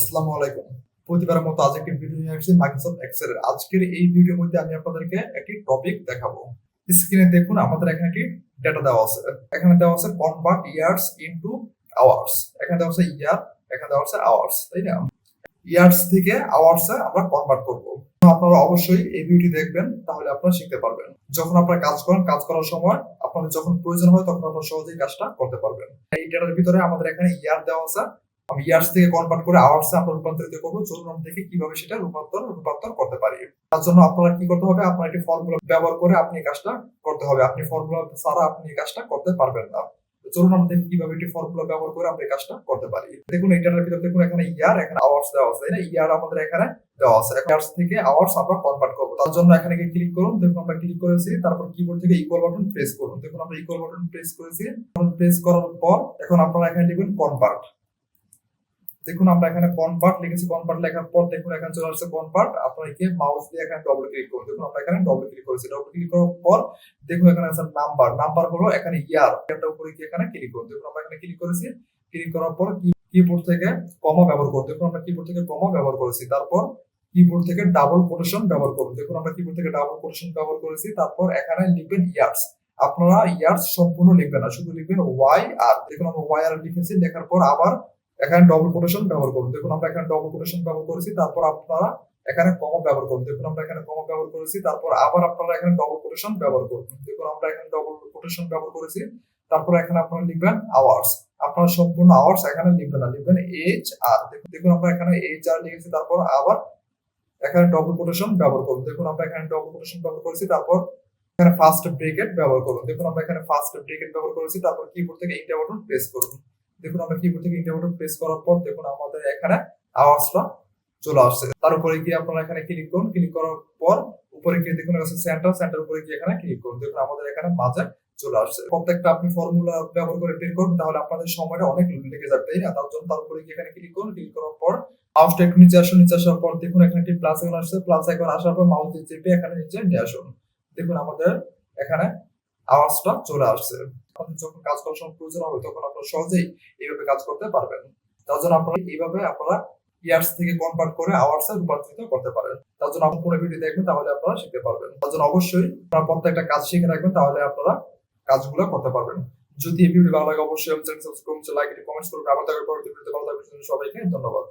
আসসালামু আলাইকুম। প্রতিবারের মতো আজ একটি ভিডিও নিয়ে আসছি মাইক্রোসফট এক্সেল এর। আজকের এই ভিডিওর মধ্যে আমি আপনাদেরকে একটি টপিক দেখাবো। স্ক্রিনে দেখুন আমাদের এখানে একটি ডেটা দেওয়া আছে। এখানে দেওয়া আছে কনভার্ট ইয়ার্স ইনটু আওয়ার্স। এখানে দেওয়া আছে ইয়ার, এখানে দেওয়া আছে আওয়ার্স, তাই না? ইয়ার্স থেকে আওয়ার্সে আমরা কনভার্ট করব। আপনারা অবশ্যই এই ভিডিওটি দেখবেন, তাহলে আপনারা শিখতে পারবেন। যখন আপনারা কাজ করেন, কাজ করার সময় আপনাদের যখন প্রয়োজন হয় তখন আপনারা সহজেই কাজটা করতে পারবেন। এই ডেটার ভিতরে আমাদের এখানে ইয়ার দেওয়া আছে। আমি ইয়ার্স থেকে কনভার্ট করে আওয়ার্সে আমরা রূপান্তরিত করবো। চলুন আমরা দেখি কিভাবে সেটা রূপান্তর করতে পারি। তার জন্য আপনারা কি করতে হবে? আপনার একটি ফর্মুলা ব্যবহার করে আপনি এই কাজটা করতে হবে। আপনি ফর্মুলা ছাড়া আপনি এই কাজটা করতে পারবেন না। চলুন আমরা দেখি কিভাবে একটি ফর্মুলা ব্যবহার করে আমরা এই কাজটা করতে পারি। দেখুন এটার ভিতরে দেখুন এখানে ইয়ার, এখানে আওয়ার্স দেওয়া আছে, তাই না? ইয়ার আমাদের এখানে দেওয়া আছে। ইয়ার্স থেকে আওয়ার্স আমরা কনভার্ট করব। তার জন্য এখানে গিয়ে ক্লিক করুন। দেখুন আমরা ক্লিক করেছি, তারপর কিবোর্ড থেকে ইকুয়াল বাটন প্রেস করুন। দেখুন আমরা ইকুয়াল বাটন প্রেস করেছি। প্রেস করার পর এখন আপনারা এখানে লিখবেন কনভার্ট। দেখুন আমরা এখানে কনভার্ট লিখেছি। কনভার্ট লেখার পর দেখুন এখানে চলে আসছে কনভার্ট। আপনারা কি মাউস দিয়ে এখানে ডবল ক্লিক করুন। দেখুন আমরা এখানে ডবল ক্লিক করেছি। ডবল ক্লিক করার পর দেখুন এখানে আছে নাম্বার। নাম্বার হলো এখানে ইয়ার। ইয়ারটা উপরে গিয়ে এখানে ক্লিক করুন। দেখুন আমরা এখানে ক্লিক করেছি। ক্লিক করার পর কিবোর্ড থেকে কমা ব্যবহার করুন। দেখুন আমরা কিবোর্ড থেকে কমা ব্যবহার করেছি। তারপর কিবোর্ড থেকে ডাবল কোটেশন ব্যবহার করুন। দেখুন আমরা কিবোর্ড থেকে ডাবল কোটেশন ব্যবহার করেছি। তারপর এখানে লিখবেন ইয়ার্স। আপনারা ইয়ার্স সম্পূর্ণ লিখবেন না, শুধু লিখবেন ওয়াই আর। দেখুন আমরা ওয়াই আর লিখেছি। লেখার পর আবার এখানে ডবল কোটেশন ব্যবহার করুন। দেখুন আমরা এখানে ডবল কোটেশন ব্যবহার করেছি। তারপর আপনারা এখানে কমা ব্যবহার করুন। দেখুন আমরা এখানে কমা ব্যবহার করেছি। তারপর আবার আপনারা এখানে ডবল কোটেশন ব্যবহার করুন। দেখুন আমরা এখানে ডবল কোটেশন ব্যবহার করেছি। তারপর এখানে আপনারা লিখবেন আওয়ার্স। আপনারা সম্পূর্ণ আওয়ার্স এখানে লিখবেন না, লিখবেন এইচ আর। দেখুন আমরা এখানে এইচ আর লিখেছি। তারপর আবার এখানে ডবল কোটেশন ব্যবহার করুন। দেখুন আমরা এখানে ডবল কোটেশন ব্যবহার করেছি। তারপর এখানে ফার্স্ট ব্রেকেট ব্যবহার করুন। দেখুন আমরা এখানে ফার্স্ট ব্রেকেট ব্যবহার করেছি। তারপর কিবোর্ড থেকে ইন্টার বাটন প্রেস করুন। দেখুন আমরা কিবোর্ড থেকে ইন্টার বাটন প্রেস করার পর দেখুন আমাদের এখানে আওয়ার্সটা চলে আসছে। তার উপরে গিয়ে আপনারা এখানে ক্লিক করুন। ক্লিক করার পর উপরে গিয়ে দেখুন আছে সেন্টার। সেন্টার উপরে গিয়ে এখানে ক্লিক করুন। দেখুন আমাদের এখানে মাঝে চলে আসছে। প্রত্যেকটা আপনি ফর্মুলা ব্যবহার করে বের করুন, তাহলে আপনাদের সময়টা অনেক লেগে যাবে, তাই না? তার জন্য তার উপরে গিয়ে এখানে ক্লিক করুন। ক্লিক করার পর মাউসটা একটু নিচে আসুন। নিচে আসার পর দেখুন এখানে একটি প্লাস আইকন আসছে। প্লাস আইকন আসার পর মাউস দিয়ে চেপে এখানে নিচে নিয়ে আসুন। দেখুন আমাদের এখানে আওয়ার্সটা চলে আসছে। আপনি যখন কাজ করার সময় প্রয়োজন হবে তখন আপনারা সহজেই এইভাবে কাজ করতে পারবেন। তার জন্য আপনারা এইভাবে আপনারা ইয়ার্স থেকে কনভার্ট করে আওয়ার্সে রূপান্তরিত করতে পারেন। তার জন্য আপনি পুরো ভিডিও দেখবেন, তাহলে আপনারা শিখতে পারবেন। তার জন্য অবশ্যই আপনারা প্রত্যেকটা কাজ শিখে রাখবেন, তাহলে আপনারা কাজগুলো করতে পারবেন। যদি এই ভিডিও ভালো লাগে অবশ্যই চ্যানেল সাবস্ক্রাইব করুন, লাইক এবং কমেন্টস করুন। আবার দেখা পরবর্তী ভিডিওতে ভালো থাকবেন। সবাইকে ধন্যবাদ।